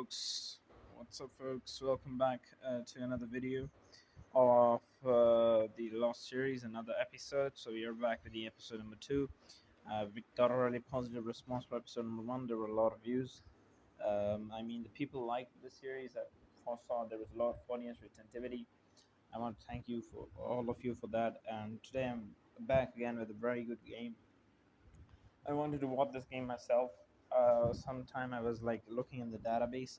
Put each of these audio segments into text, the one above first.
folks? What's up, folks? Welcome back to another video of the Lost series, another episode. So we are back with the episode number two. We got a really positive response for episode number one. There were a lot of views. The people liked the series. I foresaw there was a lot of audience retentivity. I want to thank you for all of you for that. And today I'm back again with a very good game. I wanted to watch this game myself. Sometime I was like looking in the database.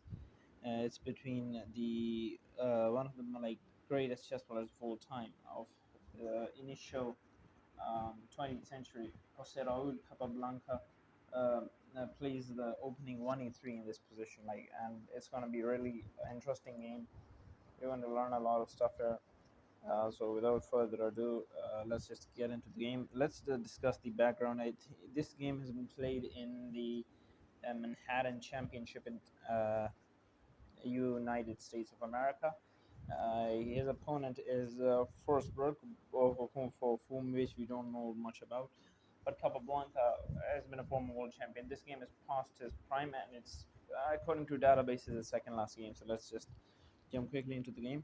It's between the one of the like greatest chess players of all time of the initial 20th century. José Raúl Capablanca plays the opening 1e3 in this position, and it's going to be really interesting game. You're going to learn a lot of stuff here. So without further ado, let's just get into the game. Let's discuss the background. This game has been played in the Manhattan Championship in United States of America. His opponent is Forsberg, for whom which we don't know much about. But Capablanca has been a former world champion. This game is past his prime, and it's according to databases the second last game. So let's just jump quickly into the game.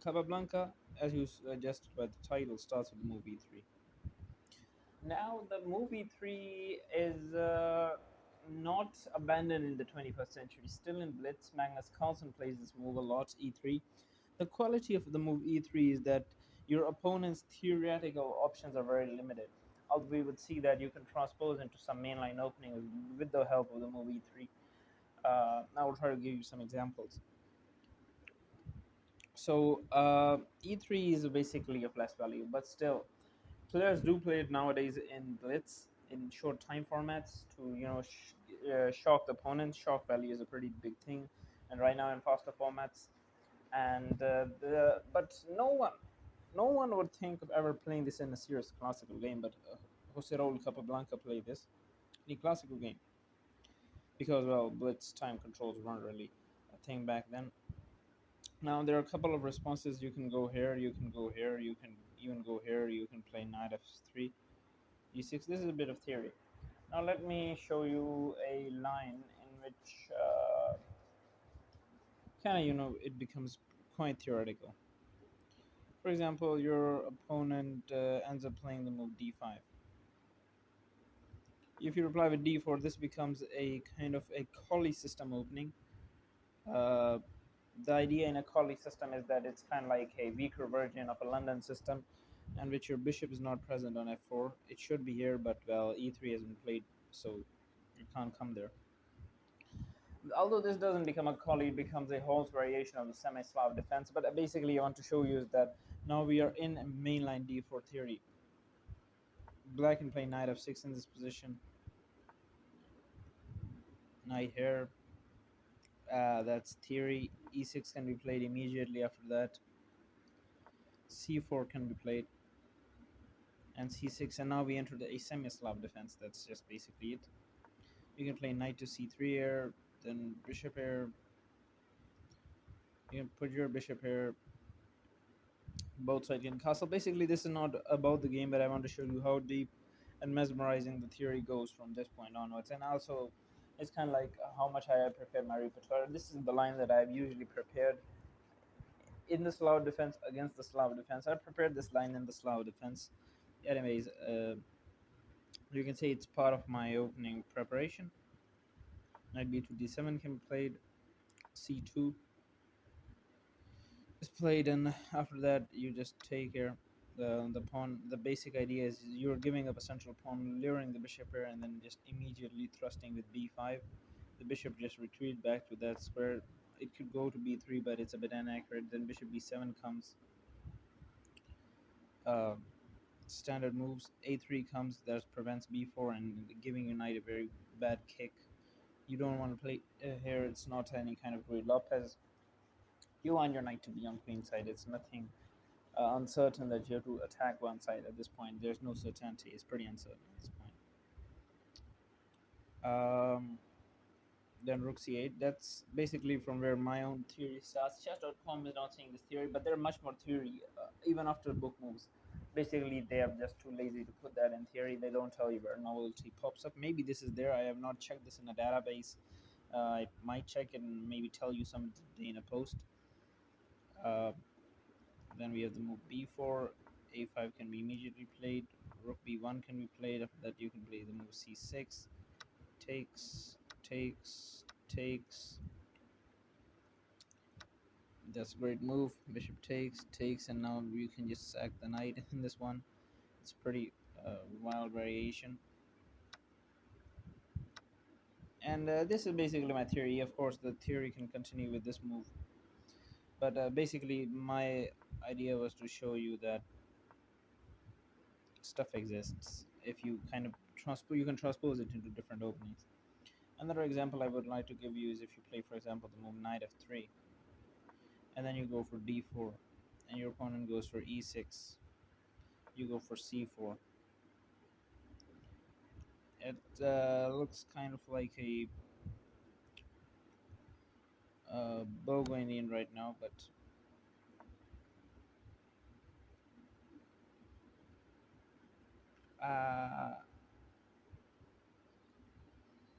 Capablanca, as you suggested by the title, starts with move e3. Now, the move e3 is not abandoned in the 21st century. Still in Blitz, Magnus Carlsen plays this move a lot, e3. The quality of the move e3 is that your opponent's theoretical options are very limited. Although we would see that you can transpose into some mainline openings with the help of the move e3. I will try to give you some examples. So e3 is basically a flash value, but still, players do play it nowadays in blitz in short time formats to shock the opponent. Shock value is a pretty big thing, and right now in faster formats, and but no one would think of ever playing this in a serious classical game. But Jose Raul Capablanca played this in a classical game because well, blitz time controls weren't really a thing back then. Now there are a couple of responses. You can go here, you can go here, you can even go here. You can play knight f3, e6. This is a bit of theory. Now let me show you a line in which it becomes quite theoretical. For example, your opponent ends up playing the move d5. If you reply with d4, this becomes a kind of a collie system opening. Uh, the idea in a collie system is that it's kind of like a weaker version of a London system, in which your bishop is not present on f4. It should be here, but well, e3 has been played, so it can't come there. Although this doesn't become a collie, it becomes a Holst variation of the semi-Slav defense. But basically, I want to show you is that now we are in mainline d4 theory. Black can play knight f6 in this position. Knight here. That's theory. e6 can be played immediately after that. c4 can be played. And c6. And now we enter the semi-Slav defense. That's just basically it. You can play knight to c3 here. Then bishop here. You can put your bishop here. Both sides can castle. Basically, this is not about the game, but I want to show you how deep and mesmerizing the theory goes from this point onwards. And also, it's kind of like how much I have prepared my repertoire. This is the line that I've usually prepared in the Slav defense against the Slav defense. I prepared this line in the Slav defense. Anyways, you can say it's part of my opening preparation. Knight b2 d7 can be played. c2 is played, and after that you just take here the pawn. The basic idea is you're giving up a central pawn, luring the bishop here, and then just immediately thrusting with b5. The bishop just retreats back to that square. It could go to b3, but it's a bit inaccurate. Then bishop b7 comes. uh, Standard moves. a3 comes, that prevents b4 and giving your knight a very bad kick. You don't want to play here. It's not any kind of Ruy Lopez. You want your knight to be on queen side. It's nothing uncertain that you have to attack one side at this point. There's no certainty. It's pretty uncertain at this point. Then rook c8. That's basically from where my own theory starts. Chess.com is not saying this theory, but there's much more theory even after book moves. Basically, they are just too lazy to put that in theory. They don't tell you where novelty pops up. Maybe this is there. I have not checked this in a database. I might check it and maybe tell you some day in a post. Uh, then we have the move b4, a5 can be immediately played, rook b1 can be played. After that, you can play the move c6, takes, takes, takes. That's a great move. Bishop takes, takes, and now you can just sack the knight in this one. It's pretty wild variation. And this is basically my theory. Of course, the theory can continue with this move, but basically my idea was to show you that stuff exists if you kind of transpose. You can transpose it into different openings. Another example I would like to give you is if you play, for example, the move knight f3, and then you go for d4, and your opponent goes for e6. You go for c4. It looks kind of like a Bogo Indian right now, but uh,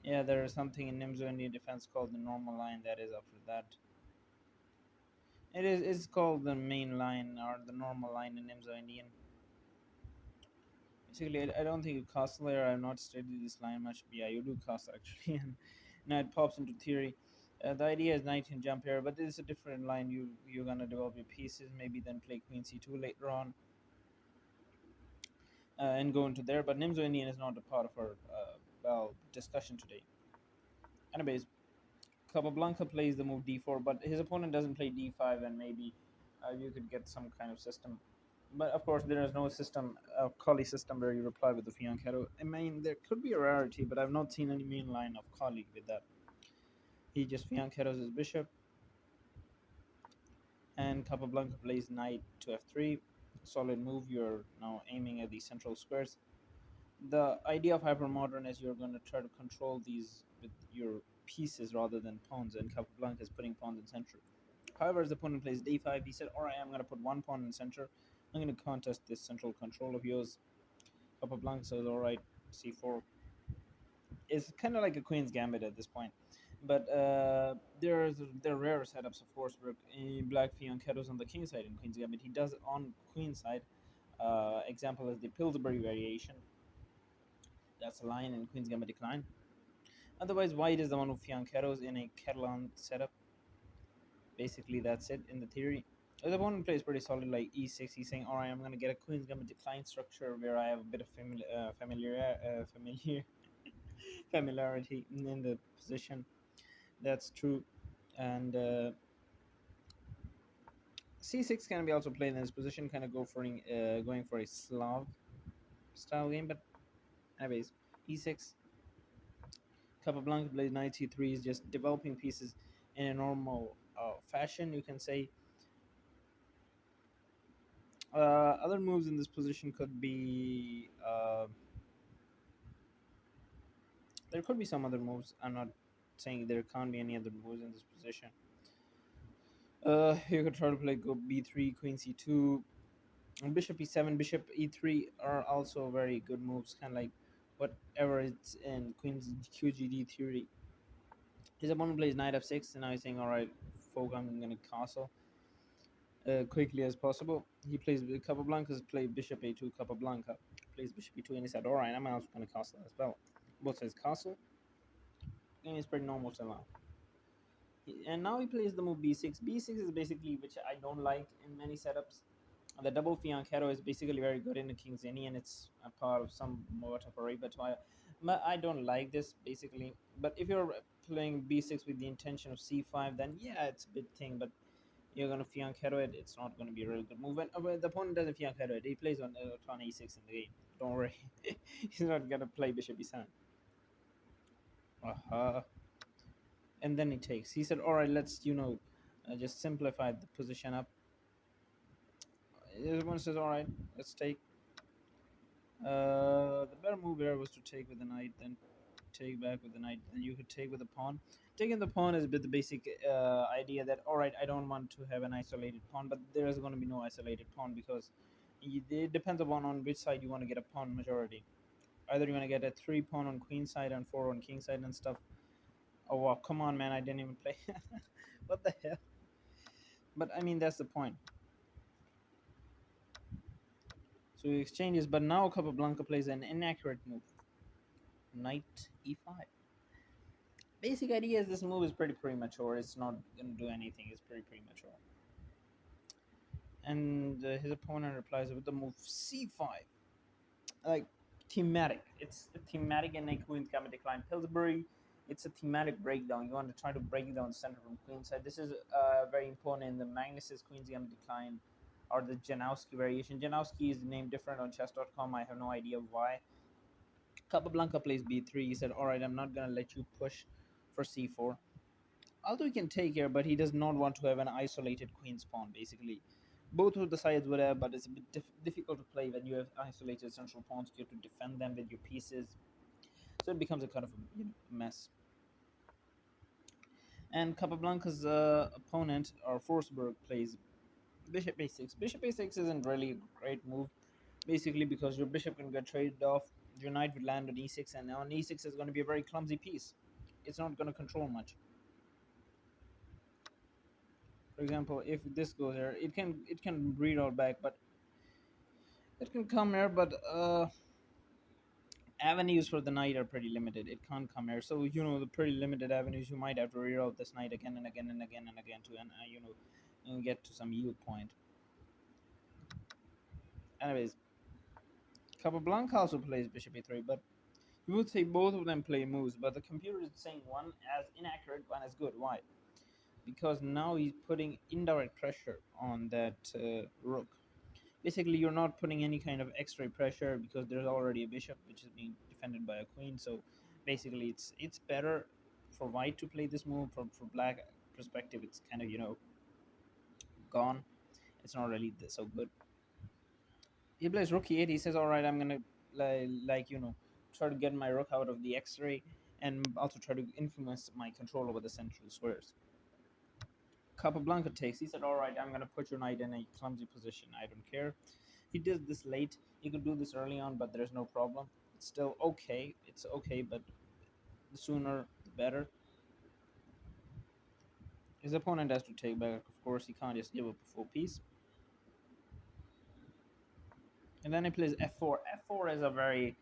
yeah, there is something in Nimzo Indian defense called the normal line that is after that. It's called the main line or the normal line in Nimzo Indian. Basically, I don't think you castle there. I've not studied this line much. But yeah, you do castle actually, and now it pops into theory. The idea is knight can jump here, but it's a different line. You're gonna develop your pieces, maybe then play queen c2 later on, and go into there. But Nimzo Indian is not a part of our discussion today. Anyways, Capablanca plays the move d4, but his opponent doesn't play d5, and maybe you could get some kind of system. But of course, there is no system, Kali system, where you reply with the fianchetto. I mean, there could be a rarity, but I've not seen any main line of Kali with that. He just fianchettos his bishop, and Capablanca plays knight to f3. Solid move. You're now aiming at the central squares. The idea of hypermodern is you're going to try to control these with your pieces rather than pawns, and Capablanca is putting pawns in center. However, as the opponent plays d5, he said, alright, I'm going to put one pawn in center. I'm going to contest this central control of yours. Capablanca says, alright, c4. It's kind of like a queen's gambit at this point. But there are rare setups of Forsberg. Black fianchettos on the king side in queen's gambit. He does it on queen side. Example is the Pillsbury variation. That's a line in queen's gambit decline. Otherwise, white is the one with fianchettos in a Catalan setup. Basically, that's it in the theory. The opponent plays pretty solid, like e6. He's saying, "All right, I'm gonna get a queen's gambit decline structure where I have a bit of familiarity in the position." That's true, and c6 can be also played in this position, kind of going for a Slav style game. But anyways, e6. Capablanca plays knight c3 is just developing pieces in a normal fashion, you can say. Other moves in this position could be there could be some other moves. I'm not saying there can't be any other moves in this position. You could try to play go b3, queen c2, and bishop e7, bishop e3 are also very good moves. Kind of like whatever it's in queen's QGD theory. His opponent plays knight f6, and now he's saying, "All right, folk, I'm gonna castle quickly as possible." He plays Capablanca's play bishop a2. Capablanca plays bishop e2, and he said, "All right, I'm also gonna castle as well." Both says castle. Game is pretty normal till now. And now he plays the move b6. B6 is basically, which I don't like in many setups. The double fianchetto is basically very good in the King's Indian. It's a part of somewhat of a repertoire. But I don't like this basically. But if you're playing b6 with the intention of c5, then yeah, it's a big thing. But you're gonna fianchetto it. It's not gonna be a really good move. And the opponent doesn't fianchetto it. He plays on pawn e6 in the game. Don't worry, he's not gonna play bishop e7. Uh-huh. And then he takes. He said, "All right, let's just simplify the position up." Everyone says, "All right, let's take." The better move here was to take with the knight, then take back with the knight, and you could take with the pawn. Taking the pawn is a bit the basic idea that, all right, I don't want to have an isolated pawn, but there is going to be no isolated pawn because it depends upon on which side you want to get a pawn majority. Either you want to get a 3 pawn on queen side and 4 on king side and stuff, Oh wow, come on, man! I didn't even play. What the hell? But I mean, that's the point. So he exchanges, but now Capablanca plays an inaccurate move. Knight e5. Basic idea is this move is pretty premature. It's not gonna do anything. It's pretty premature. And his opponent replies with the move c5. Like thematic. It's a thematic, and like queen's gonna decline Pillsbury. It's a thematic breakdown. You want to try to break down the center from queenside. This is very important in the Magnus's queen's gonna decline, or the Janowski variation. Janowski is named different on chess.com. I have no idea why. Capablanca plays b3. He said, "All right, I'm not gonna let you push for c4." Although he can take here, but he does not want to have an isolated queen's pawn. Basically, both of the sides would have, but it's a bit difficult to play when you have isolated central pawns. You have to defend them with your pieces, so it becomes a kind of a mess. And Capablanca's opponent, or Forsberg, plays bishop a6. Bishop a6 isn't really a great move, basically because your bishop can get traded off. Your knight would land on e6, and on e6 is going to be a very clumsy piece. It's not going to control much. For example, if this goes here, it can read all back, but it can come here. But avenues for the knight are pretty limited. It can't come here, so the pretty limited avenues. You might have to reroute this knight again and again and again and again to and get to some yield point. Anyways, Capablanca also plays bishop e3, but you would say both of them play moves, but the computer is saying one as inaccurate, one as good. Why? Because now he's putting indirect pressure on that rook. Basically, you're not putting any kind of extra pressure because there's already a bishop which is being defended by a queen. So basically, it's better for white to play this move. For black perspective, it's kind of gone. It's not really so good. He plays rook e8. He says, "All right, I'm gonna try to get my rook out of the X-ray and also try to influence my control over the central squares." Capablanca takes. He said, "All right, I'm gonna put your knight in a clumsy position. I don't care." He did this late. He could do this early on, but there's no problem. It's still okay. It's okay, but the sooner the better. His opponent has to take back. Of course, he can't just give up a full piece. And then he plays f4. F4 is a very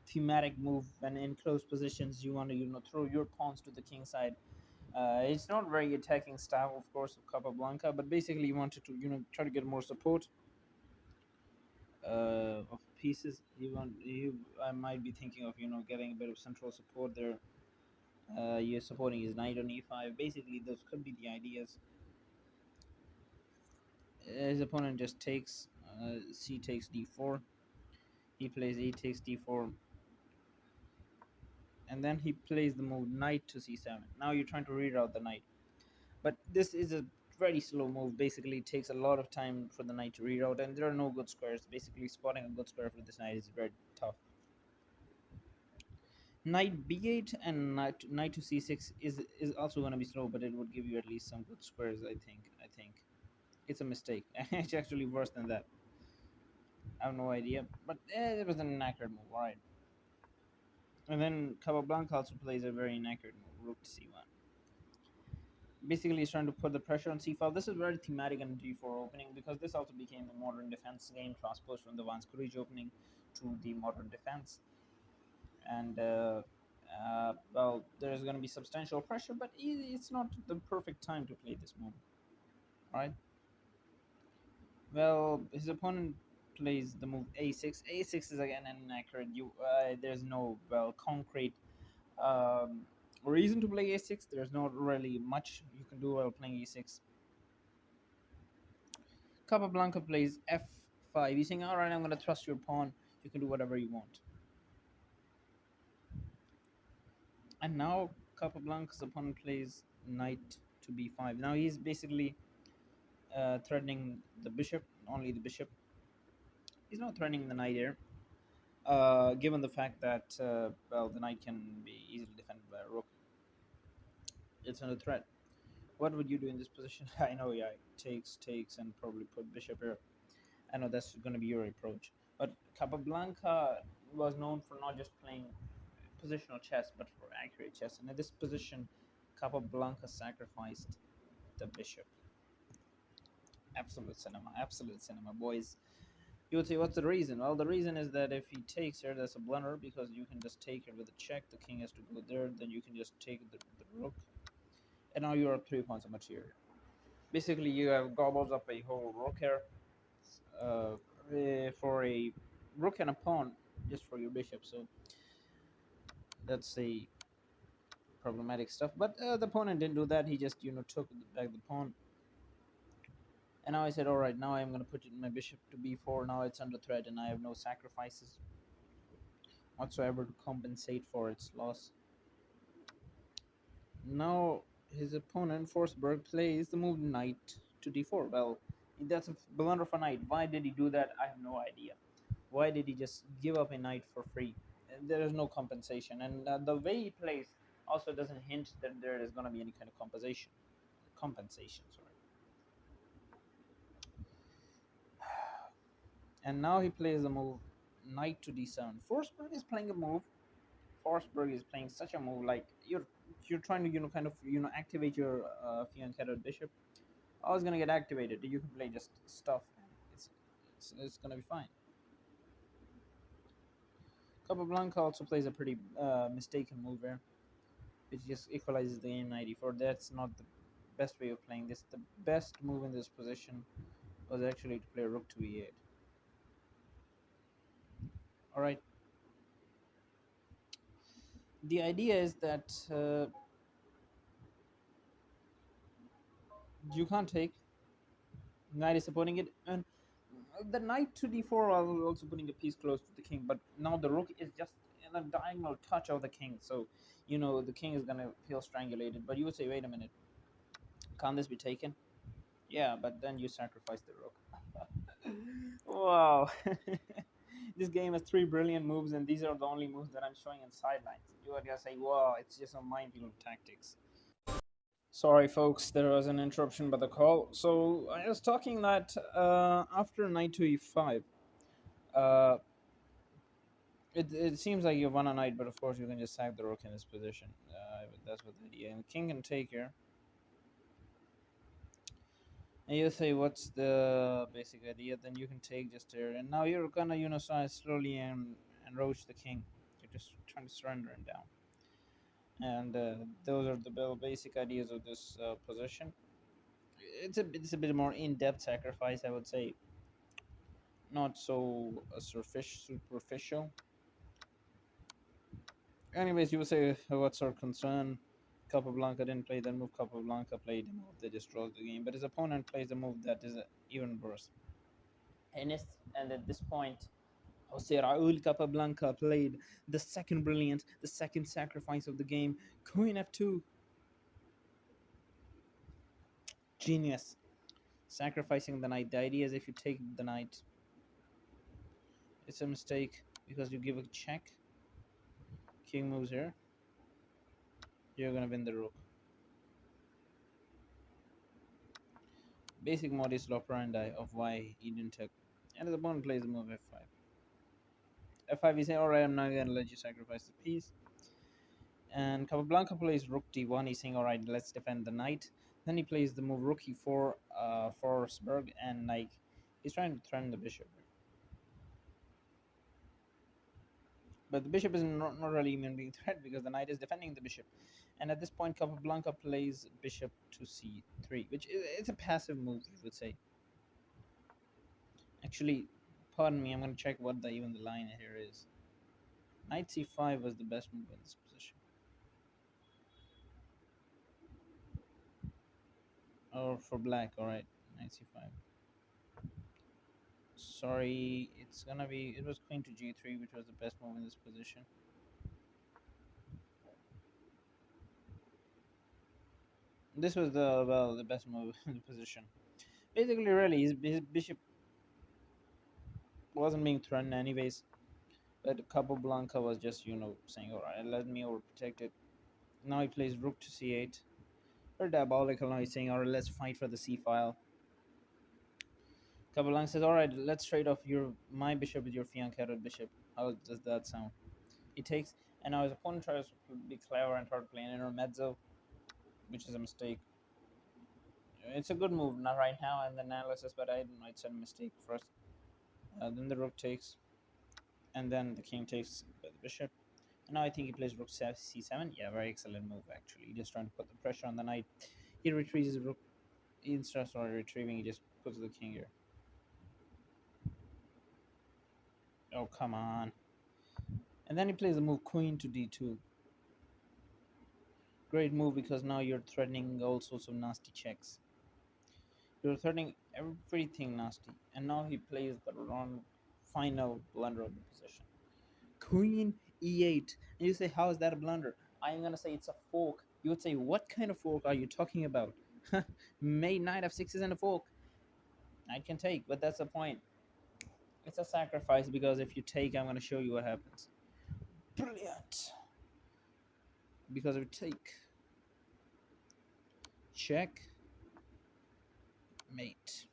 thematic move. When in close positions, you want to throw your pawns to the king side. It's not very attacking style, of course, of Capablanca, but basically you wanted to try to get more support of pieces. I might be thinking of getting a bit of central support there. You're supporting his knight on e5. Basically, those could be the ideas. His opponent just takes c takes d4. He plays e takes d4, and then he plays the move knight to c7. Now you're trying to reroute the knight, but this is a very slow move. Basically, it takes a lot of time for the knight to reroute, and there are no good squares. Basically, spotting a good square for this knight is very tough. Knight b8 and knight to c6 is also going to be slow, but it would give you at least some good squares. I think it's a mistake. It's actually worse than that. I have no idea, but it was an inaccurate move. All right. And then Capablanca also plays a very inaccurate move, rook to c1. Basically, he's trying to put the pressure on c5. This is very thematic in g4 opening because this also became the modern defense game, transposed from the Vant Kruijs opening to the modern defense. And well, there's going to be substantial pressure, but it's not the perfect time to play this move. All right. Well, his opponent plays the move a6. A6 is again inaccurate. There's no concrete reason to play a6. There's not really much you can do while playing e6. Capablanca plays f5. He's saying, "All right, I'm going to thrust your pawn. You can do whatever you want." And now Capablanca's opponent plays knight to b5. Now he's basically threatening the bishop, only the bishop. He's not threatening the knight here, given the fact that the knight can be easily defended by a rook. It's not a threat. What would you do in this position? I know, yeah, takes, and probably put bishop here. I know that's going to be your approach. But Capablanca was known for not just playing positional chess, but for accurate chess. And in this position, Capablanca sacrificed the bishop. Absolute cinema, boys. You would say, what's the reason? Well, the reason is that if he takes here, that's a blunder because you can just take it with a check. The king has to go there, then you can just take the rook, and now you are 3 points of material. Basically, you have gobbles up a whole rook here for a rook and a pawn just for your bishop. So that's a problematic stuff. But the opponent didn't do that. He just took back the pawn. And now I said, all right, now I'm going to put my bishop to b4. Now it's under threat, and I have no sacrifices whatsoever to compensate for its loss. Now his opponent Forsberg plays the move knight to d4. Well, that's a blunder for knight. Why did he do that? I have no idea. Why did he just give up a knight for free? There is no compensation, and the way he plays also doesn't hint that there is going to be any kind of compensation. Sorry. And now he plays the move knight to d7. Forsberg is playing a move. Forsberg is playing such a move like you're trying to kind of activate your fianchettoed bishop. Oh, it's gonna get activated. You can play just stuff. It's gonna be fine. Capablanca also plays a pretty mistaken move here, which just equalizes the game 94. That's not the best way of playing this. The best move in this position was actually to play rook to e8. All right. The idea is that you can't take. Knight is supporting it, and the knight to d4 while also putting a piece close to the king. But now the rook is just in a diagonal touch of the king, so the king is gonna feel strangulated. But you would say, wait a minute, can't this be taken? Yeah, but then you sacrifice the rook. Wow. This game has three brilliant moves, and these are the only moves that I'm showing in sidelines. You are gonna say, wow, it's just a minefield of tactics. Sorry, folks, there was an interruption by the call. So I was talking that after knight to e5, uh, it seems like you won a knight, but of course you can just sack the rook in this position. That's what the idea. And king can take here. And you say, what's the basic idea? Then you can take just here. And now you're gonna, slowly and roach the king. You're just trying to surrender him down. And those are the basic ideas of this position. It's a bit more in-depth sacrifice, I would say. Not so superficial. Anyways, you would say, what's our concern? Capablanca didn't play that move. Capablanca played a move that just draws the game, but his opponent plays a move that is even worse. And at this point, José Raúl Capablanca played the second brilliant, the second sacrifice of the game, Queen f2. Genius. Sacrificing the knight. The idea is if you take the knight, it's a mistake because you give a check. King moves here. You're gonna win the rook. Basic modus operandi of why he didn't take. And the opponent plays the move f5. F5, he say, alright, I'm not gonna let you sacrifice the piece. And Capablanca plays rook d1. He's saying, alright, let's defend the knight. Then he plays the move rook e4 for Forsberg, and like he's trying to threaten the bishop. But the bishop is not really even being threatened because the knight is defending the bishop. And at this point, Capablanca plays bishop to c3, which is a passive move, you would say. Actually, pardon me, I'm going to check what even the line here is. Knight c5 was the best move in this position. Or for black, alright, knight c5. Sorry, it was queen to g3, which was the best move in this position. This was the best move in the position. Basically, really, his bishop wasn't being threatened anyways. But Capablanca was just, saying, alright, let me overprotect it. Now he plays rook to c8. Very diabolical. Now he's saying, alright, let's fight for the c file. Capablanca says, alright, let's trade off my bishop with your fianchettoed bishop. How does that sound? He takes, And now his opponent tries to be clever and try to play an intermezzo, which is a mistake. It's a good move not right now in the analysis, but I don't know, it's a mistake first. Then the rook takes, and then the king takes by the bishop. And now I think he plays rook c7. Yeah, very excellent move actually. Just trying to put the pressure on the knight. He retrieves his rook. Instead of retrieving, he just puts the king here. Oh, come on. And then he plays the move queen to d2. Great move because now you're threatening all sorts of nasty checks. You're threatening everything nasty. And now he plays the wrong final blunder of the position. Queen e8. And you say, how is that a blunder? I'm going to say it's a fork. You would say, what kind of fork are you talking about? Mate, knight f6 isn't a fork. Knight can take, but that's the point. It's a sacrifice because if you take, I'm going to show you what happens. Brilliant. Because if you take, check, mate.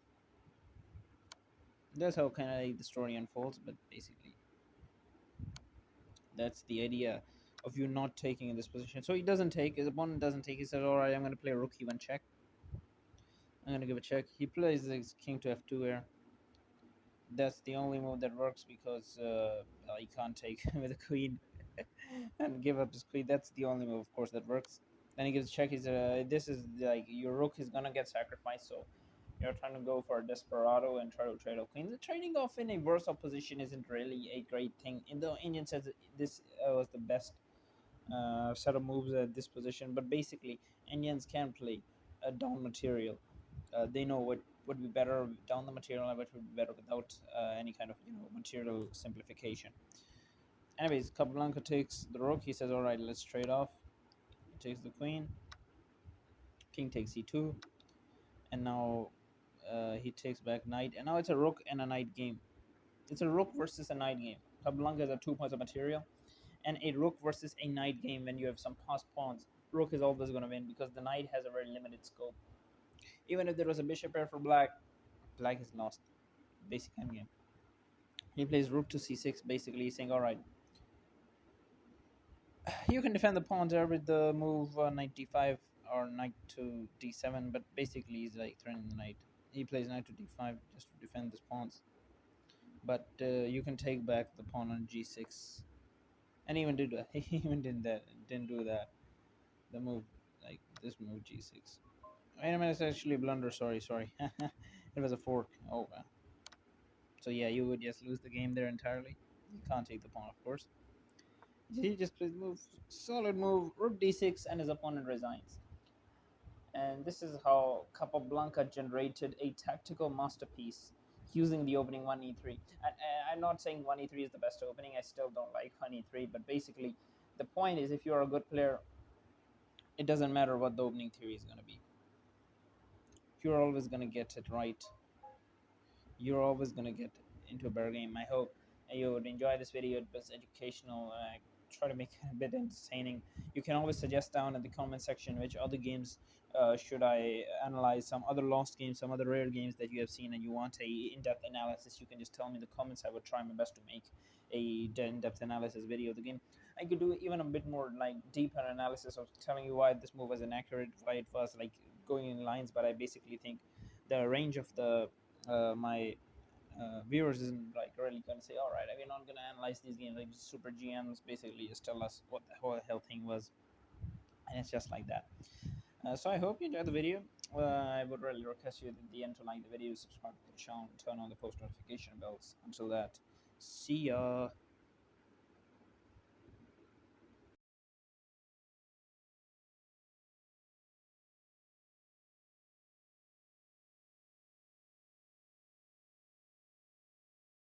That's how kind of like the story unfolds, but basically that's the idea of you not taking in this position. So he doesn't take, his opponent doesn't take. He says, all right, I'm going to play rook e1 check. I'm going to give a check. He plays his king to f2 here. That's the only move that works because he can't take with a queen and give up his queen. That's the only move, of course, that works. Then he gives a check. He's this is like your rook is gonna get sacrificed, so you're trying to go for a desperado and try to trade off queens. The trading off in a versatile position isn't really a great thing. In the Indian says this was the best set of moves at this position, but basically Indians can play down material. They know what would be better down the material and what would be better without any kind of material simplification. Anyways, Capablanca takes the rook. He says, "All right, let's trade off." He takes the queen. King takes e2, and now he takes back knight. And now it's a rook and a knight game. It's a rook versus a knight game. Capablanca has a 2 points of material, and a rook versus a knight game when you have some passed pawns. Rook is always going to win because the knight has a very limited scope. Even if there was a bishop pair for black, black is lost. Basic endgame. He plays rook to c6, basically saying, all right, you can defend the pawns there with the move knight d5 or knight to d7, but basically he's like threatening the knight. He plays knight to d5 just to defend his pawns. But you can take back the pawn on g6, and even did that. He even didn't do that. The move like this move g6. Wait a minute, it's actually a blunder. Sorry. It was a fork. Oh man. So yeah, you would just lose the game there entirely. You can't take the pawn, of course. He just plays move, solid move, rook d6, and his opponent resigns. And this is how Capablanca generated a tactical masterpiece using the opening 1e3. And I'm not saying 1e3 is the best opening, I still don't like 1e3, but basically, the point is if you're a good player, it doesn't matter what the opening theory is going to be. You're always going to get it right. You're always going to get into a better game. I hope you would enjoy this video. It was educational. I try to make it a bit entertaining. You can always suggest down in the comment section which other games should I analyze, some other lost games, some other rare games that you have seen and you want a in-depth analysis. You can just tell me in the comments. I would try my best to make a in-depth analysis video of the game. I could do even a bit more like deeper analysis of telling you why this move was inaccurate, why it was like going in lines, but I basically think the range of the my viewers isn't like really going to say, all right, we're not going to analyze these games. Like super GMs basically just tell us what the whole hell thing was, and it's just like that. So I hope you enjoyed the video. I would really request you at the end to like the video, subscribe to the channel, and turn on the post notification bells. Until that, see ya.